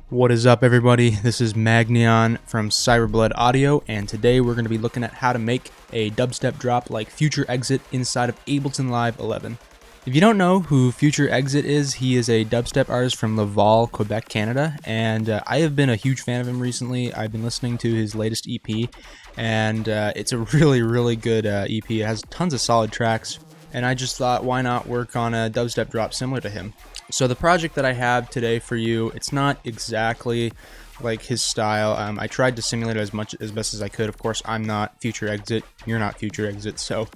What is up, everybody? This is Magneon from Cyberblood Audio, and today we're going to be looking at how to make a dubstep drop like FutureExit inside of Ableton Live 11. If you don't know who FutureExit is, he is a dubstep artist from Laval, Quebec, Canada, and I have been a huge fan of him recently. I've been listening to his latest EP, and it's a really good EP. It has tons of solid tracks, and I just thought, why not work on a dubstep drop similar to him? So the project that I have today for you, it's not exactly like his style. I tried to simulate it as best as I could. Of course, I'm not FutureExit. You're not FutureExit, so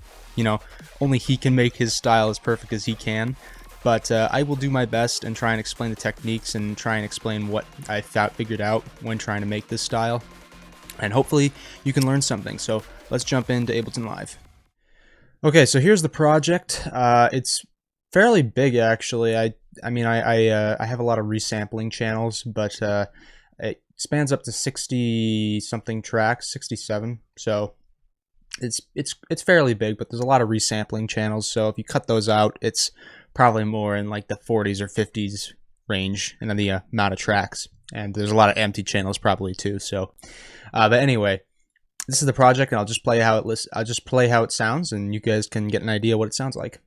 only he can make his style as perfect as he can. But I will do my best and try and explain the techniques and try and explain what I figured out when trying to make this style. And hopefully you can learn something. So let's jump into Ableton Live. Okay, so here's the project. It's fairly big, actually. I have a lot of resampling channels, but it spans up to 60 something tracks, 67. So it's fairly big, but there's a lot of resampling channels. So if you cut those out, it's probably more in like the 40s or 50s range, and then the amount of tracks. And there's a lot of empty channels probably too. So, but anyway, this is the project, and I'll just play how it sounds, and you guys can get an idea what it sounds like.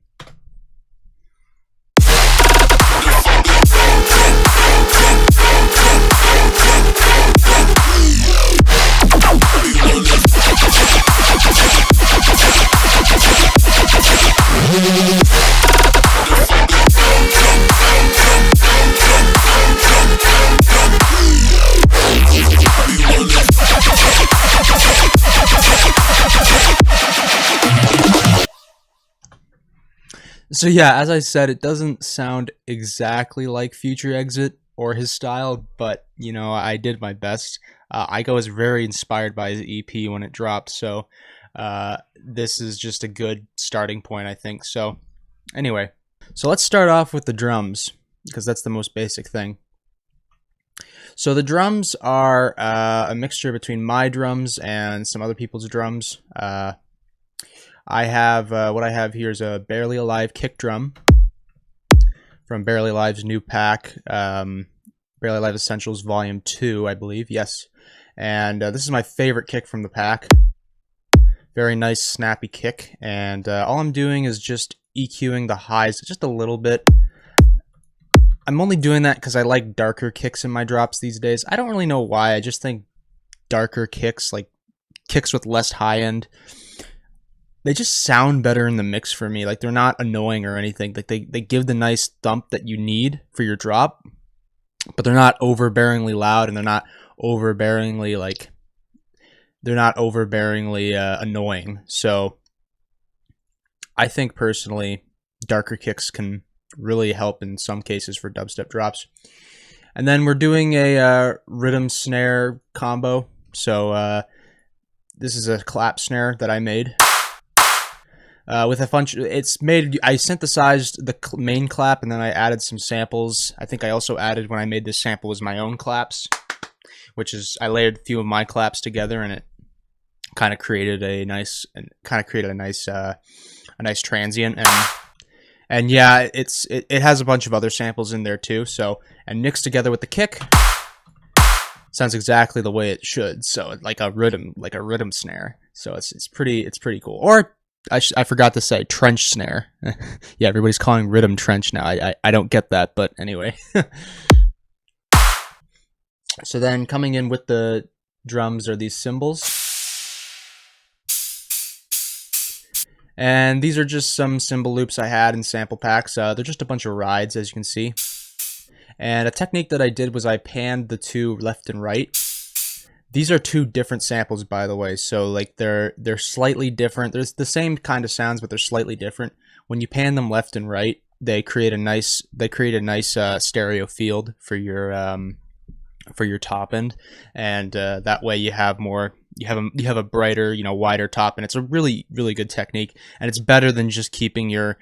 So yeah, as I said, it doesn't sound exactly like FutureExit or his style, but I did my best. I was very inspired by his EP when it dropped, so this is just a good starting point, I think. So anyway, so let's start off with the drums, because that's the most basic thing. So the drums are a mixture between my drums and some other people's drums. I have what I have here is a Barely Alive kick drum from Barely Alive's new pack, Barely Alive Essentials Volume 2, I believe. Yes, and this is my favorite kick from the pack. Very nice, snappy kick, and all I'm doing is just EQing the highs just a little bit. I'm only doing that because I like darker kicks in my drops these days. I don't really know why. I just think darker kicks, like kicks with less high end, they just sound better in the mix for me. Like, they're not annoying or anything. Like, they give the nice thump that you need for your drop, but they're not overbearingly loud, and they're not overbearingly annoying. So I think personally darker kicks can really help in some cases for dubstep drops. And then we're doing a rhythm snare combo. So this is a clap snare that I made. With a bunch, I synthesized the main clap, and then I added some samples. I think I also added, when I made this sample, was my own claps, which is, I layered a few of my claps together, and it kind of created a nice transient. And yeah, it has a bunch of other samples in there too. So, and mixed together with the kick, sounds exactly the way it should. So like a rhythm snare. So it's pretty cool. Or I forgot to say trench snare. Yeah, everybody's calling rhythm trench now. I don't get that, but anyway. So then coming in with the drums are these cymbals. And these are just some cymbal loops I had in sample packs. They're just a bunch of rides, as you can see. And a technique that I did was I panned the two left and right. These are two different samples, by the way, so like they're slightly different. There's the same kind of sounds, but they're slightly different. When you pan them left and right, they create a nice stereo field for your top end, and that way you have a brighter, wider top, and it's a really good technique, and it's better than just keeping your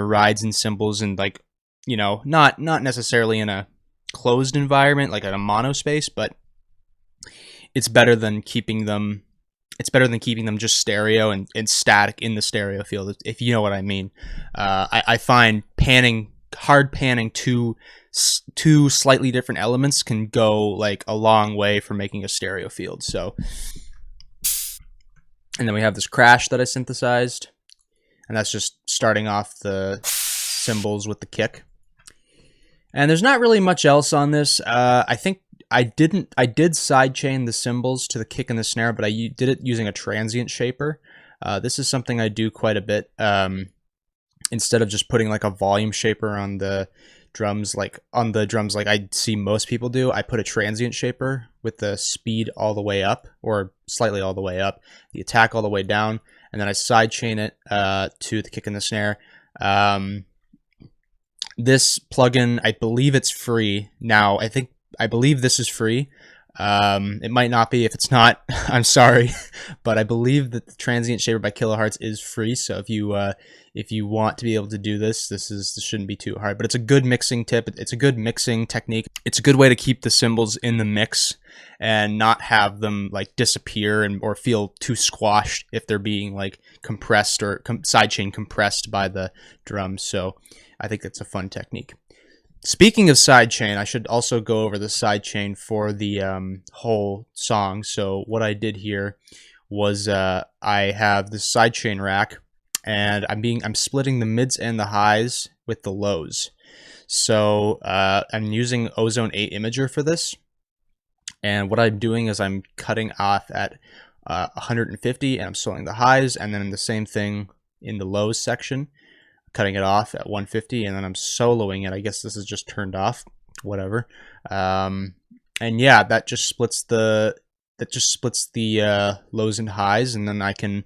rides and cymbals in, like, not necessarily in a closed environment like in a mono space, but it's better than keeping them just stereo and static in the stereo field, if you know what I mean. I find panning hard panning two slightly different elements can go like a long way for making a stereo field. So, and then we have this crash that I synthesized, and that's just starting off the cymbals with the kick. And there's not really much else on this. I think I did sidechain the cymbals to the kick and the snare, but I did it using a transient shaper. This is something I do quite a bit. Instead of just putting like a volume shaper on the drums, like I see most people do, I put a transient shaper with the speed all the way up, or slightly all the way up, the attack all the way down, and then I sidechain it to the kick and the snare. This plugin, I believe it's free now. I believe this is free. It might not be. If it's not, I'm sorry, but I believe that the Transient Shaper by Kilohertz is free. So if you want to be able to do this, this shouldn't be too hard. But it's a good mixing tip. It's a good mixing technique. It's a good way to keep the cymbals in the mix and not have them like disappear or feel too squashed if they're being like compressed or sidechain compressed by the drums. So I think that's a fun technique. Speaking of sidechain, I should also go over the sidechain for the whole song. So what I did here was I have the sidechain rack, and I'm splitting the mids and the highs with the lows. So I'm using Ozone 8 Imager for this, and what I'm doing is I'm cutting off at 150, and I'm slowing the highs, and then the same thing in the lows section, cutting it off at 150, and then I'm soloing it. I guess this is just turned off, whatever. And yeah, that just splits the lows and highs, and then I can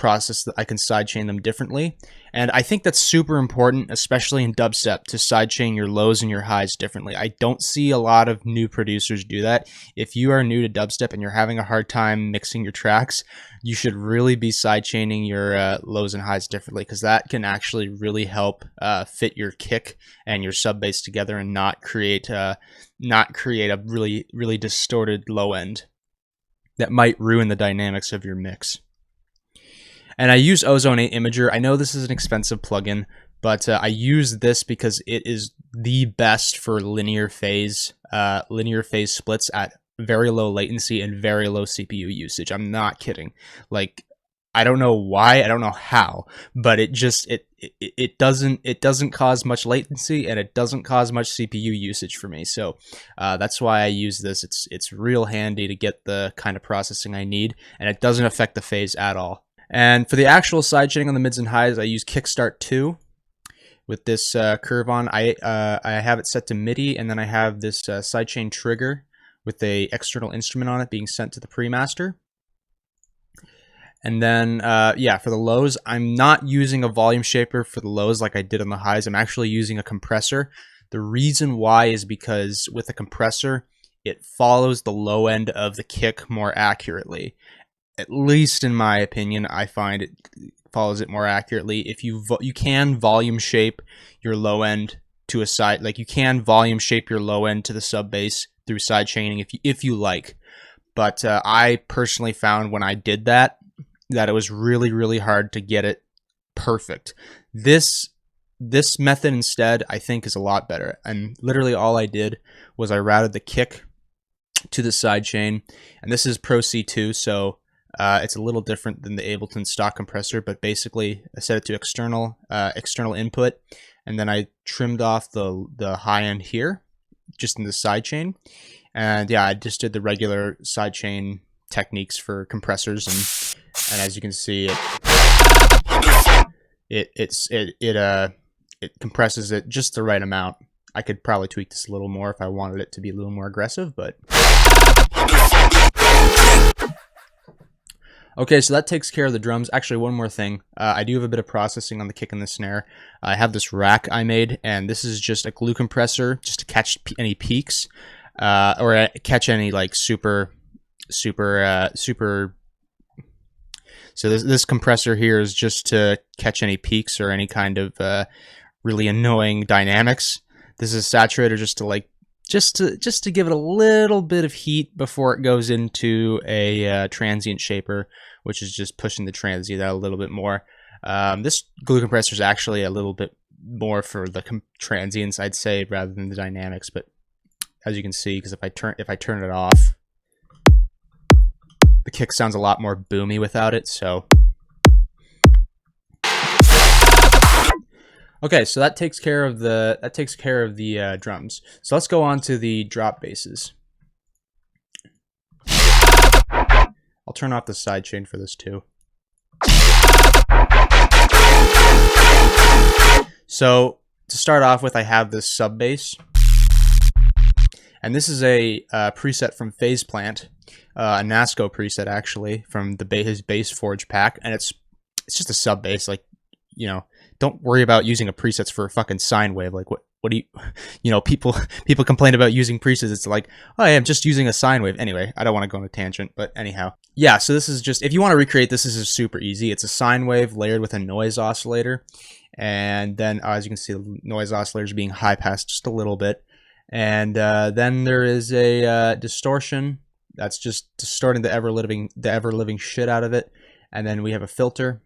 I can sidechain them differently. And I think that's super important, especially in dubstep, to sidechain your lows and your highs differently. I don't see a lot of new producers do that. If you are new to dubstep and you're having a hard time mixing your tracks, you should really be sidechaining your lows and highs differently, because that can actually really help fit your kick and your sub bass together and not create a really distorted low end that might ruin the dynamics of your mix. And I use Ozone 8 Imager. I know this is an expensive plugin, but I use this because it is the best for linear phase splits at very low latency and very low CPU usage. I'm not kidding. Like, I don't know why, I don't know how, but it doesn't cause much latency, and it doesn't cause much CPU usage for me. So that's why I use this. It's real handy to get the kind of processing I need, and it doesn't affect the phase at all. And for the actual sidechaining on the mids and highs, I use Kickstart 2 with this curve on. I have it set to MIDI, and then I have this sidechain trigger with a external instrument on it being sent to the pre-master. And then, yeah, for the lows, I'm not using a volume shaper for the lows like I did on the highs. I'm actually using a compressor. The reason why is because with a compressor, it follows the low end of the kick more accurately. At least in my opinion, I find it follows it more accurately. If you can volume shape your low end to a side, like you can volume shape your low end to the sub bass through sidechaining if you like. But I personally found when I did that it was really hard to get it perfect. This method instead, I think, is a lot better. And literally all I did was I routed the kick to the sidechain, and this is Pro C2, so it's a little different than the Ableton stock compressor, but basically I set it to external input, and then I trimmed off the high end here, just in the sidechain. And yeah, I just did the regular sidechain techniques for compressors, and as you can see, it compresses it just the right amount. I could probably tweak this a little more if I wanted it to be a little more aggressive, but okay, so that takes care of the drums. Actually, one more thing. I do have a bit of processing on the kick and the snare. I have this rack I made, and this is just a glue compressor just to catch any peaks, or catch any like super. So this compressor here is just to catch any peaks or any kind of really annoying dynamics. This is a saturator just to give it a little bit of heat before it goes into a transient shaper, which is just pushing the transient out a little bit more. This glue compressor is actually a little bit more for the transients, I'd say, rather than the dynamics. But as you can see, because if I turn it off, the kick sounds a lot more boomy without it. So okay, so that takes care of the drums. So let's go on to the drop basses. I'll turn off the sidechain for this too. So to start off with, I have this sub bass, and this is a preset from Phase Plant, a NASCO preset actually from his Bass Forge pack, and it's just a sub bass. Like, you know, don't worry about using a presets for a fucking sine wave. Like, what do you know, people complain about using presets. It's like, oh, yeah, I'm just using a sine wave. Anyway, I don't want to go on a tangent, but anyhow. Yeah, so this is just, if you want to recreate this, this is super easy. It's a sine wave layered with a noise oscillator. And then, as you can see, the noise oscillator is being high passed just a little bit. And then there is a distortion that's just distorting the ever living shit out of it. And then we have a filter.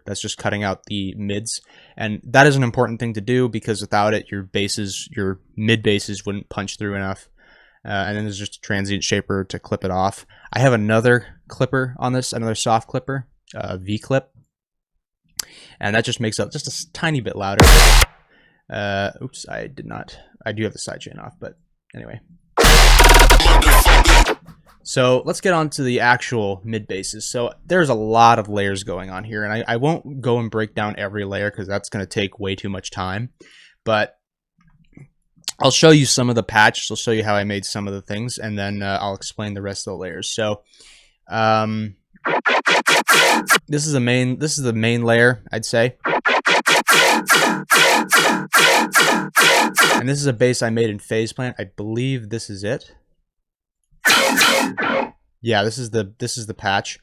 That's just cutting out the mids, and that is an important thing to do because without it, your mid basses wouldn't punch through enough. And then there's just a transient shaper to clip it off. I have another clipper on this, another soft clipper, V clip, and that just makes it just a tiny bit louder. Oops, I do have the sidechain off, but anyway. So let's get on to the actual mid basses. So there's a lot of layers going on here, and I won't go and break down every layer because that's going to take way too much time. But I'll show you some of the patches. I'll show you how I made some of the things, and then I'll explain the rest of the layers. So this is the main layer, I'd say. And this is a bass I made in Phase Plant. I believe this is it. Yeah, this is the patch.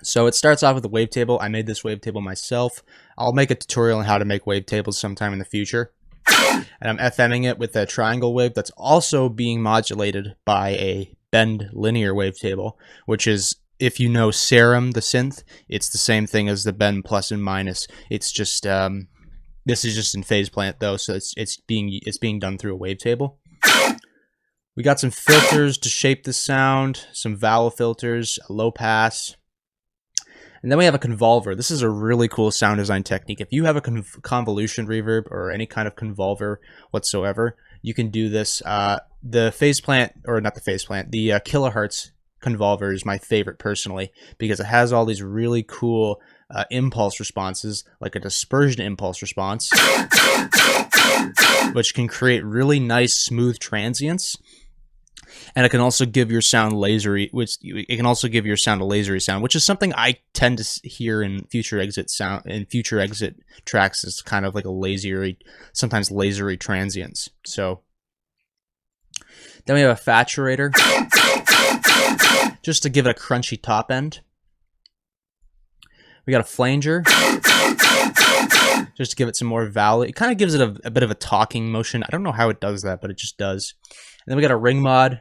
So it starts off with a wavetable. I made this wavetable myself. I'll make a tutorial on how to make wavetables sometime in the future. And I'm FMing it with a triangle wave that's also being modulated by a bend linear wavetable, which is, if you know Serum, the synth, it's the same thing as the bend plus and minus. It's just this is just in Phase Plant though, so it's being done through a wavetable. We got some filters to shape the sound, some vowel filters, a low pass, and then we have a convolver. This is a really cool sound design technique. If you have a convolution reverb or any kind of convolver whatsoever, you can do this. The Phase Plant, or not the Phase Plant, the Kilohertz convolver is my favorite personally because it has all these really cool impulse responses, like a dispersion impulse response, which can create really nice smooth transients, and it can also give your sound lasery, which is something I tend to hear in FutureExit tracks as kind of like a sometimes lasery transients. So then we have a faturator, just to give it a crunchy top end. We got a flanger, just to give it some more vowel. It kind of gives it a bit of a talking motion. I don't know how it does that, but it just does. And then we got a ring mod,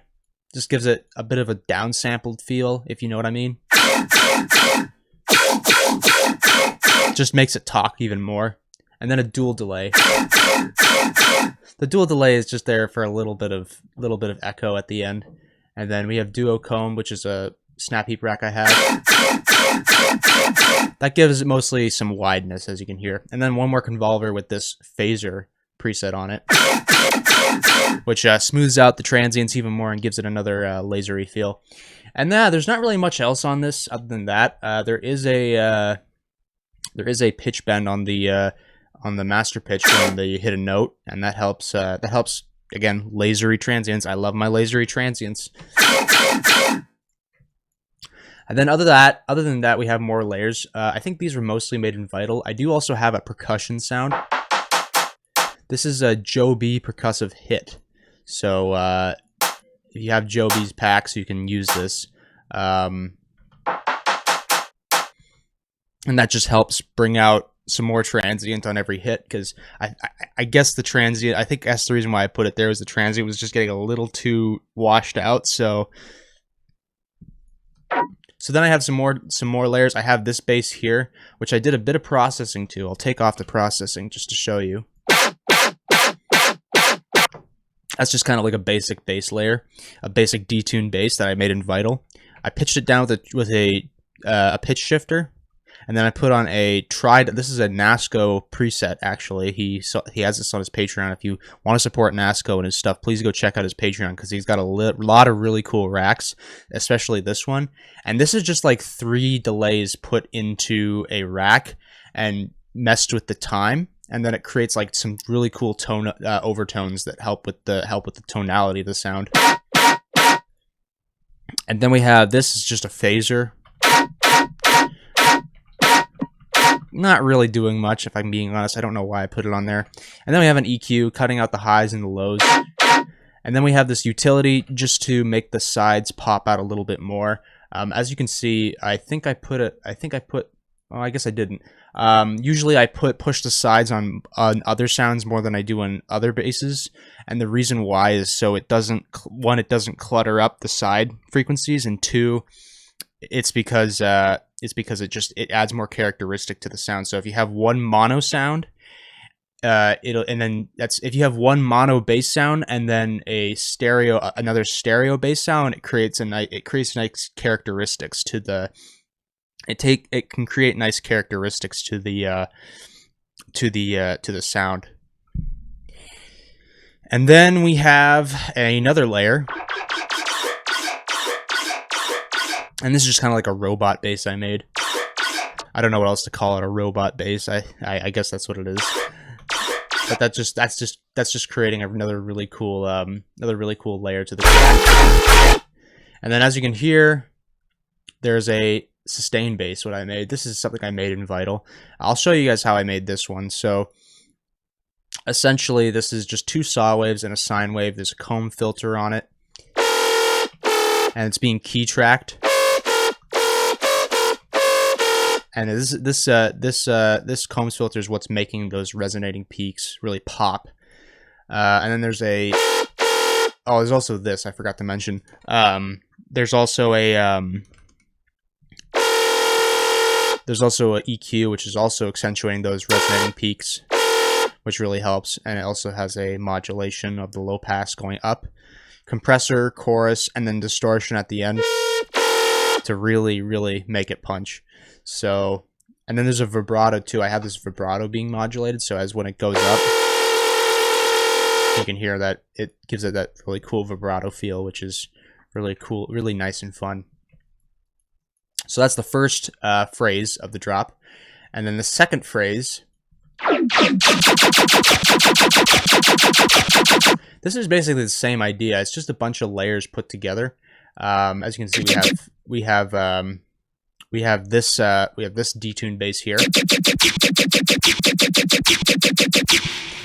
just gives it a bit of a downsampled feel, if you know what I mean. Just makes it talk even more. And then a dual delay. The dual delay is just there for a little bit of echo at the end. And then we have duocomb, which is a snap heap rack I have. That gives it mostly some wideness, as you can hear. And then one more convolver with this phaser preset on it, which smooths out the transients even more and gives it another lasery feel. And there's not really much else on this other than that. There is a pitch bend on the master pitch when you hit a note, and that helps. Again, lasery transients. I love my lasery transients. And then other than that, we have more layers. I think these were mostly made in Vital. I do also have a percussion sound. This is a Joe B percussive hit. So if you have Joe B's packs, you can use this. And that just helps bring out some more transient on every hit, because I guess the transient, I think that's the reason why I put it there, is the transient was just getting a little too washed out. So So then I have some more layers. I have this bass here, which I did a bit of processing to. I'll take off the processing just to show you. That's just kind of like a basic bass layer, a basic detuned bass that I made in Vital. I pitched it down with a pitch shifter, and then I put on a this is a Nasco preset, actually. He has this on his Patreon. If you want to support Nasco and his stuff, please go check out his Patreon, because he's got a lot of really cool racks, especially this one. And this is just like 3 delays put into a rack and messed with the time, and then it creates like some really cool tone overtones that help with the tonality of the sound. And then we have, this is just a phaser. Not really doing much, if I'm being honest. I don't know why I put it on there. And then we have an EQ, cutting out the highs and the lows. And then we have this utility just to make the sides pop out a little bit more. As you can see, I guess I didn't. Usually I push the sides on other sounds more than I do on other basses. And the reason why is so it doesn't clutter up the side frequencies, and 2, it's because it adds more characteristic to the sound. So if you have one mono sound, if you have one mono bass sound and then another stereo bass sound, it creates nice characteristics to the. It can create nice characteristics to the sound. And then we have another layer. And this is just kind of like a robot bass I made. I don't know what else to call it, a robot bass. I guess that's what it is. But that's just creating another really cool layer to the track. And then, as you can hear, there's a sustain bass what I made. This is something I made in Vital. I'll show you guys how I made this one. So essentially, this is just 2 saw waves and a sine wave. There's a comb filter on it, and it's being key tracked. And this combs filter is what's making those resonating peaks really pop. And then there's there's also this I forgot to mention. There's also a EQ, which is also accentuating those resonating peaks, which really helps. And it also has a modulation of the low pass going up, compressor, chorus, and then distortion at the end to really make it punch. So, and then there's a vibrato too. I have this vibrato being modulated, so when it goes up, you can hear that it gives it that really cool vibrato feel, which is really cool, really nice and fun. So that's the first phrase of the drop. And then the second phrase, this is basically the same idea. It's just a bunch of layers put together. As you can see, we have this detuned bass here.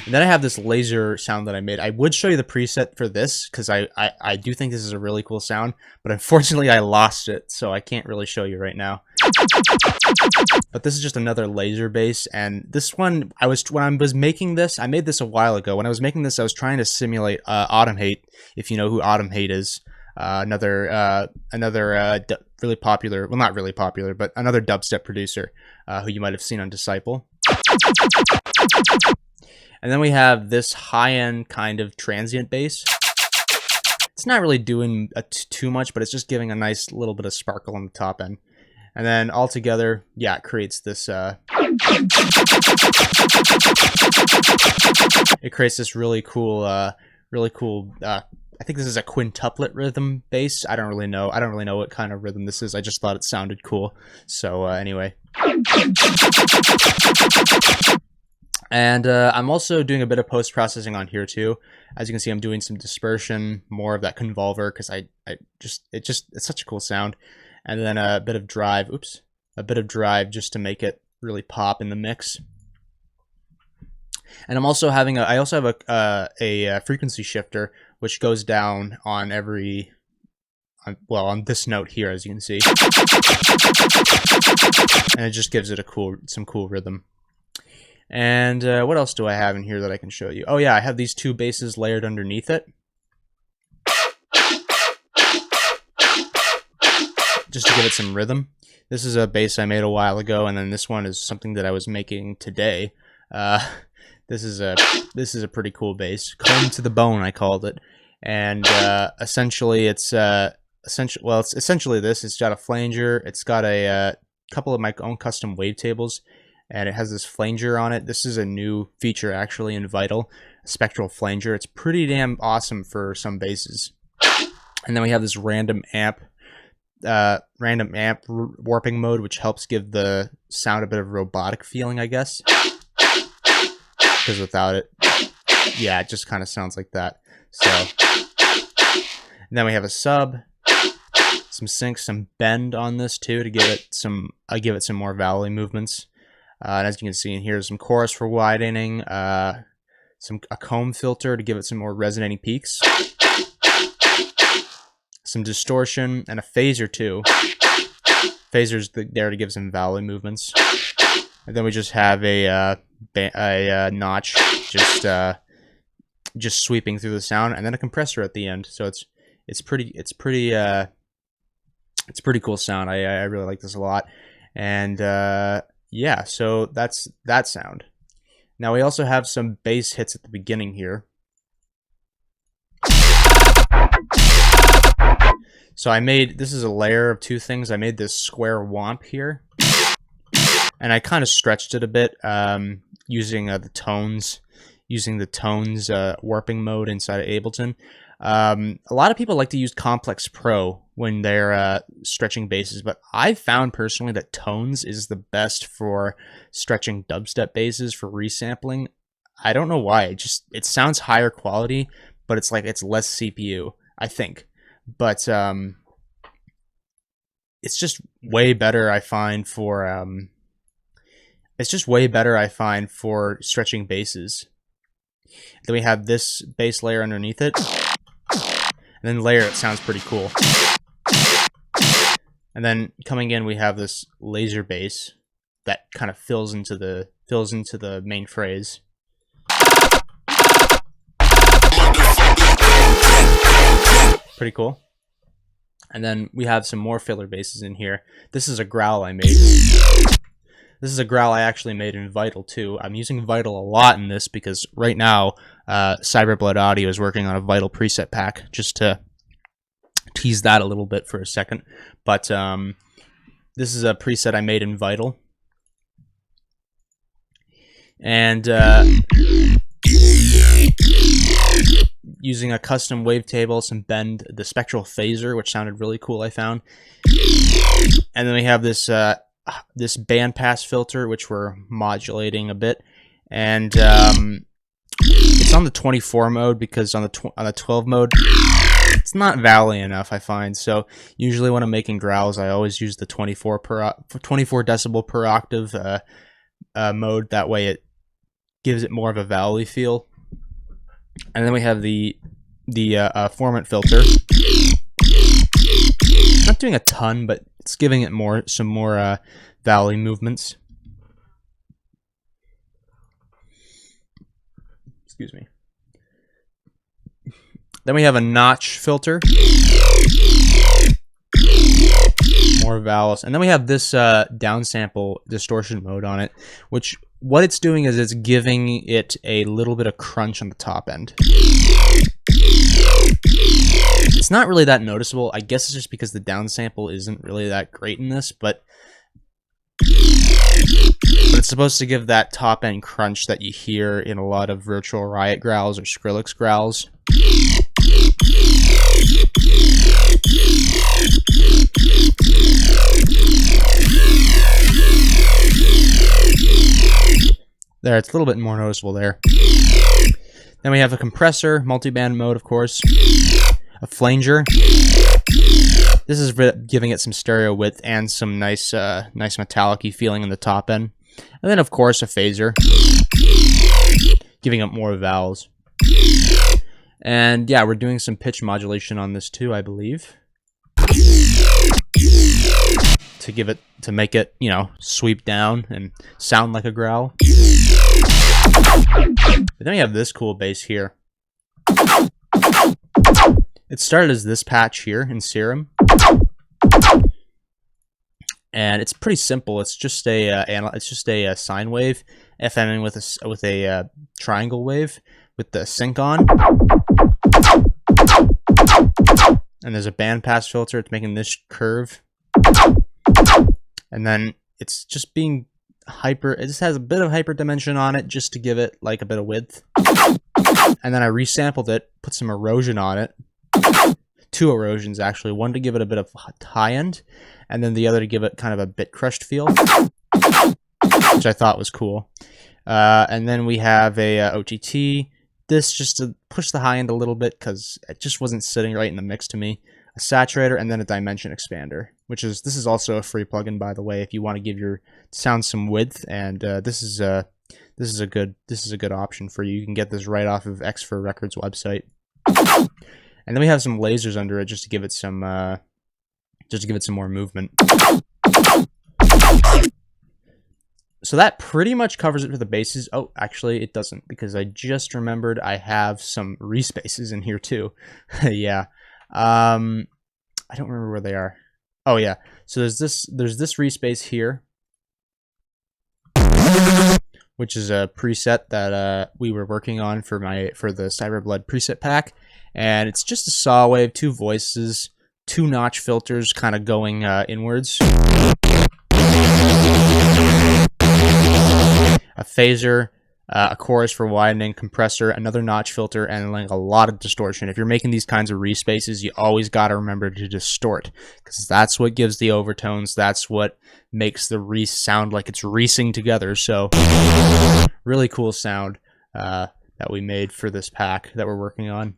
And then I have this laser sound that I made. I would show you the preset for this, because I do think this is a really cool sound, but unfortunately I lost it, so I can't really show you right now. But this is just another laser bass, and this one, when I was making this, I made this a while ago. When I was making this, I was trying to simulate Autumn Hate, if you know who Autumn Hate is. Another really popular, well, not really popular, but another dubstep producer who you might have seen on Disciple. And then we have this high-end kind of transient bass. It's not really doing too much, but it's just giving a nice little bit of sparkle on the top end. And then all together, yeah, it creates this. It creates this really cool. I think this is a quintuplet rhythm bass. I don't really know what kind of rhythm this is. I just thought it sounded cool. So anyway. And I'm also doing a bit of post-processing on here too. As you can see, I'm doing some dispersion, more of that convolver, because it's such a cool sound. And then a bit of drive, just to make it really pop in the mix. And I also have a frequency shifter, which goes down on on this note here, as you can see. And it just gives it some cool rhythm. And what else do I have in here that I can show you? Oh yeah, I have these 2 basses layered underneath it. just to give it some rhythm. This is a bass I made a while ago, and then this one is something that I was making today. This is a pretty cool bass. Comb to the bone, I called it, and essentially it's essentially this. It's got a flanger. It's got a couple of my own custom wavetables, and it has this flanger on it. This is a new feature actually in Vital, a spectral flanger. It's pretty damn awesome for some basses. And then we have this random amp warping mode, which helps give the sound a bit of robotic feeling, I guess. Because without it, yeah, it just kind of sounds like that. So, and then we have a sub, some sync, some bend on this too to give it some. I give it some more valley movements. And as you can see in here, some chorus for widening, a comb filter to give it some more resonating peaks, some distortion, and a phaser too. Phaser's there to give some valley movements. And then we just have a notch just sweeping through the sound, and then a compressor at the end. So it's pretty cool sound. I really like this a lot. And yeah, so that's that sound. Now we also have some bass hits at the beginning here. So this is a layer of two things. I made this square womp here, and I kind of stretched it a bit using the tones warping mode inside of Ableton. A lot of people like to use Complex Pro when they're stretching basses, but I've found personally that tones is the best for stretching dubstep basses for resampling. I don't know why. It sounds higher quality, but it's like it's less CPU, I think. But it's just way better, I find, for stretching basses. Then we have this bass layer underneath it, and then layer it sounds pretty cool. And then coming in, we have this laser bass that kind of fills into the main phrase. Pretty cool. And then we have some more filler basses in here. This is a growl I made. This is a growl I actually made in Vital too. I'm using Vital a lot in this because right now Cyberblood Audio is working on a Vital preset pack, just to tease that a little bit for a second. But this is a preset I made in Vital. And using a custom wavetable, some bend, the spectral phaser, which sounded really cool, I found. And then we have this this bandpass filter, which we're modulating a bit, and it's on the 24 mode because on the 12 mode it's not valley enough, I find. So usually when I'm making growls, I always use the 24 decibel per octave mode. That way it gives it more of a valley feel. And then we have the formant filter. Not doing a ton, but it's giving it some more valley movements. Excuse me. Then we have a notch filter. More vowels. And then we have this downsample distortion mode on it, which what it's doing is it's giving it a little bit of crunch on the top end. It's not really that noticeable. I guess it's just because the downsample isn't really that great in this, but it's supposed to give that top end crunch that you hear in a lot of Virtual Riot growls or Skrillex growls. There, it's a little bit more noticeable there. Then we have a compressor, multiband mode, of course, a flanger. This is giving it some stereo width and some nice metallic-y feeling in the top end. And then, of course, a phaser, giving it more vowels. And yeah, we're doing some pitch modulation on this too, I believe, to make it, you know, sweep down and sound like a growl. But then we have this cool bass here. It started as this patch here in Serum, and it's pretty simple. It's just a sine wave, FMing with a triangle wave with the sync on, and there's a bandpass filter. It's making this curve, and then it's just being hyper. It just has a bit of hyper dimension on it just to give it like a bit of width, and then I resampled it, put some erosion on it. 2 erosions actually, one to give it a bit of high end, and then the other to give it kind of a bit crushed feel, which I thought was cool. And then we have a OTT, this just to push the high end a little bit because it just wasn't sitting right in the mix to me. A saturator, and then a dimension expander, this is also a free plugin, by the way, if you want to give your sound some width. And this is a good option for you. You can get this right off of X4 Records website. And then we have some lasers under it just to give it some more movement. So that pretty much covers it for the basses. Oh, actually it doesn't, because I just remembered I have some Reese basses in here too. Yeah. I don't remember where they are. Oh yeah. So there's this Reese bass here, which is a preset that we were working on for the Cyberblood preset pack. And it's just a saw wave, 2 voices, 2 notch filters kind of going inwards, a phaser, a chorus for widening, compressor, another notch filter, and like a lot of distortion. If you're making these kinds of respaces, you always got to remember to distort, because that's what gives the overtones. That's what makes the Reese sound like it's reesing together. So really cool sound that we made for this pack that we're working on.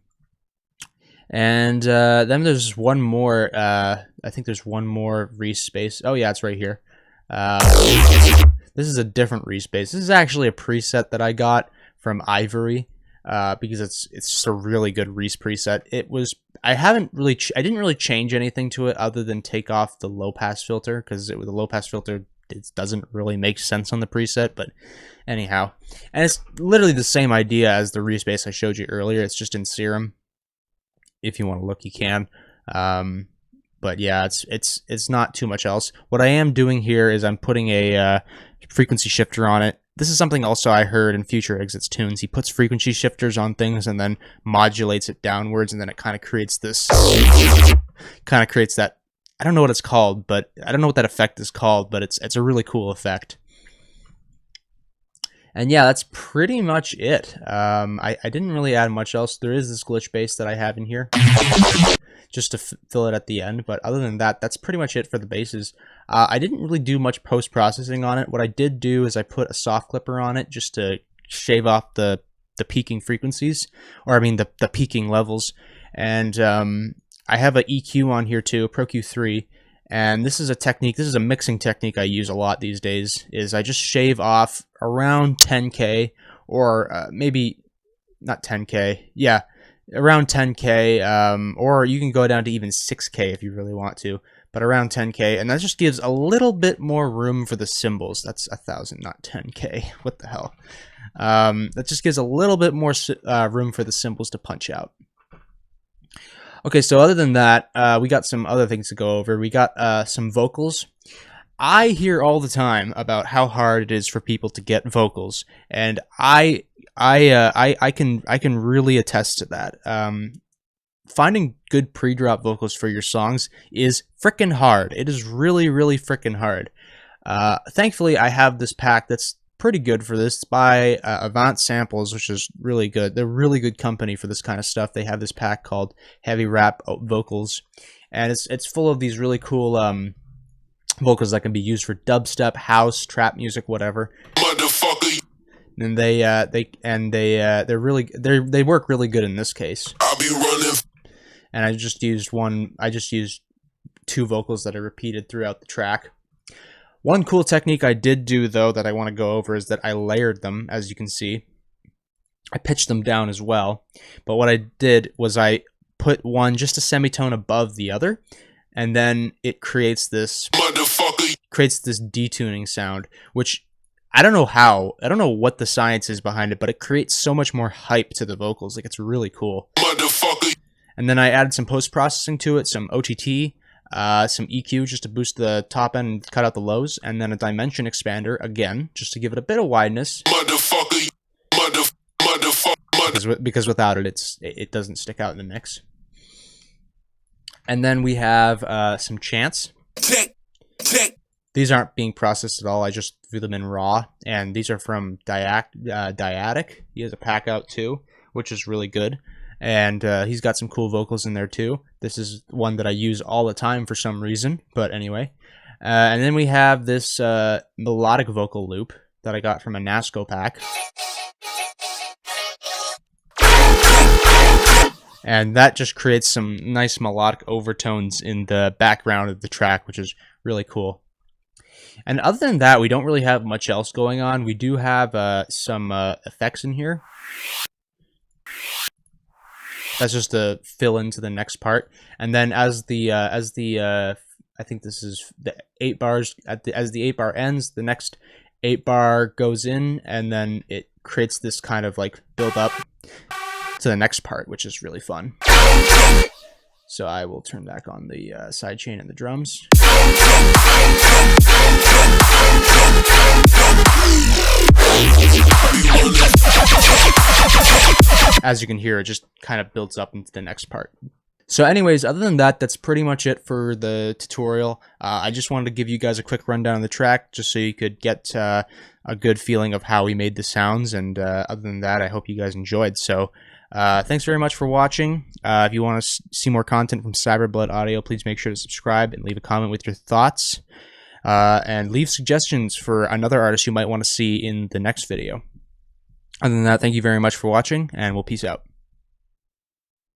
And then there's one more, I think there's one more Reese space. Oh yeah, it's right here. This is a different Reese space. This is actually a preset that I got from Ivory, because it's just a really good Reese preset. I didn't really change anything to it other than take off the low pass filter, because the low pass filter, it doesn't really make sense on the preset. But anyhow, and it's literally the same idea as the Reese bass I showed you earlier. It's just in Serum. If you want to look, you can. But yeah, it's not too much else. What I am doing here is I'm putting a frequency shifter on it. This is something also I heard in FutureExit's tunes. He puts frequency shifters on things and then modulates it downwards, and then it kind of creates that. I don't know what it's called, but I don't know what that effect is called, but it's a really cool effect. And yeah, that's pretty much it. I didn't really add much else. There is this glitch bass that I have in here just to fill it at the end. But other than that, that's pretty much it for the basses. I didn't really do much post-processing on it. What I did do is I put a soft clipper on it just to shave off the peaking frequencies, or I mean the peaking levels. And I have an EQ on here too, Pro Q3. And this is a technique, this is a mixing technique I use a lot these days, is I just shave off around 10K, or maybe not 10K, yeah, around 10K, or you can go down to even 6K if you really want to, but around 10K, and that just gives a little bit more room for the cymbals. That's 1,000, not 10K, what the hell. That just gives a little bit more room for the cymbals to punch out. Okay, so other than that, we got some other things to go over. We got some vocals. I hear all the time about how hard it is for people to get vocals, and I can really attest to that. Finding good pre-drop vocals for your songs is frickin' hard. It is really, really frickin' hard. Thankfully, I have this pack that's pretty good for this. It's by Avant Samples, which is really good. They're really good company for this kind of stuff. They have this pack called Heavy Rap Vocals, and it's full of these really cool vocals that can be used for dubstep, house, trap music, whatever. Motherfucker. And they work really good in this case. I'll be running. And I just used 2 vocals that are repeated throughout the track. One cool technique I did do, though, that I want to go over is that I layered them, as you can see. I pitched them down as well. But what I did was I put one just a semitone above the other, and then it creates this detuning sound, which I don't know how. I don't know what the science is behind it, but it creates so much more hype to the vocals. Like, it's really cool. And then I added some post-processing to it, some OTT. some EQ just to boost the top end and cut out the lows, and then a dimension expander, again, just to give it a bit of wideness. Because without it, it doesn't stick out in the mix. And then we have some chants. These aren't being processed at all. I just threw them in raw, and these are from Dyadic. He has a pack out too, which is really good. And he's got some cool vocals in there too. This is one that I use all the time for some reason, but anyway. And then we have this melodic vocal loop that I got from a Nasco pack. And that just creates some nice melodic overtones in the background of the track, which is really cool. And other than that, we don't really have much else going on. We do have some effects in here. That's just to fill into the next part. And then as the I think this is the 8 bars as the 8 bar ends, the next 8 bar goes in, and then it creates this kind of like build up to the next part, which is really fun. So I will turn back on the sidechain and the drums. As you can hear, it just kind of builds up into the next part. So anyways, other than that, that's pretty much it for the tutorial. I just wanted to give you guys a quick rundown of the track, just so you could get a good feeling of how we made the sounds. And other than that, I hope you guys enjoyed. So thanks very much for watching. If you want to see more content from Cyberblood Audio, please make sure to subscribe and leave a comment with your thoughts. And leave suggestions for another artist you might want to see in the next video. Other than that, thank you very much for watching, and we'll peace out.